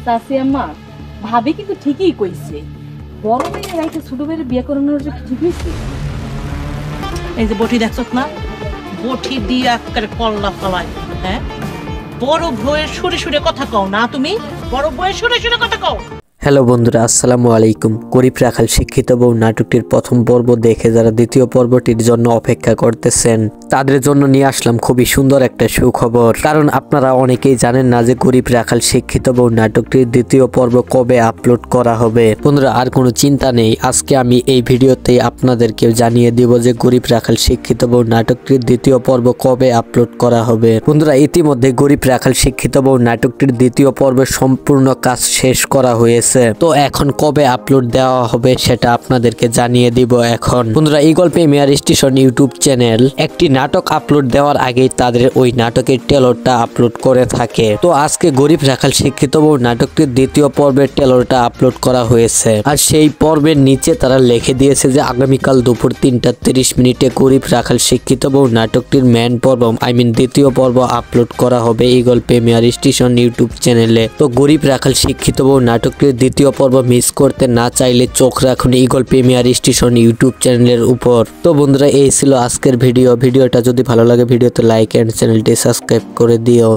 চাচি আম্মা, ভাবি কিন্তু ঠিকই কইছে, বড় মেয়ের রাইতে ছোট মেয়ের বিয়ে করানোর যে ঠিক হয়েছে। এই যে বটি দেখছ না, বটি দিয়ে একেবারে কল্লা ফলাই। হ্যাঁ, বড় বউয়ের সুরে সুরে কথা কও না, তুমি বড় বউয়ের সুরে সুরে কথা কও। হ্যালো বন্ধুরা, আসসালামু আলাইকুম। গরিব রাখাল শিক্ষিত বউ নাটকটির প্রথম পর্ব দেখে যারা দ্বিতীয় পর্বটির জন্য অপেক্ষা করতেছেন তাদের জন্য নিয়ে আসলাম খুবই সুন্দর একটা সুখবর। কারণ আপনারা অনেকেই জানেন না যে গরিব রাখাল শিক্ষিত বউ নাটকটির দ্বিতীয় পর্ব কবে আপলোড করা হবে। বন্ধুরা, আর কোনো চিন্তা নেই, আজকে আমি এই ভিডিওতেই আপনাদেরকে জানিয়ে দিব যে গরিব রাখাল শিক্ষিত বউ নাটকটির দ্বিতীয় পর্ব কবে আপলোড করা হবে। বন্ধুরা, ইতিমধ্যে গরিব রাখাল শিক্ষিত বউ নাটকটির দ্বিতীয় পর্বের সম্পূর্ণ কাজ শেষ করা হয়েছে। তো এখন কবে আপলোড দেওয়া হবে সেটা আপনাদেরকে জানিয়ে দিব। এখন বন্ধুরা, eagle premier station YouTube channel একটি নাটক আপলোড দেওয়ার আগেই তাদের ওই নাটকের ট্রেলারটা আপলোড করে থাকে। তো আজকে গরিব রাখাল শিক্ষিত বউ নাটকটির দ্বিতীয় পর্বের ট্রেলারটা আপলোড করা হয়েছে। আর সেই পর্বের নিচে তারা লিখে দিয়েছে যে আগামীকাল দুপুর 3:30 গরিব রাখাল শিক্ষিত বউ নাটকটির মেন পর্ব দ্বিতীয় পর্ব আপলোড করা হবে ইগল প্রিমিয়ার স্টেশন ইউটিউব চ্যানেলে। তো গরিব রাখাল শিক্ষিত বউ নাটকটির দ্বিতীয় পর্ব মিস করতে না চাইলে চোখ রাখুন ইগল প্রিমিয়ার স্টেশন ইউটিউব চ্যানেলের উপর। তো বন্ধুরা, এই ছিল আজকের ভিডিওটা যদি ভালো লাগে ভিডিওতে লাইক এন্ড চ্যানেলটি সাবস্ক্রাইব করে দিও।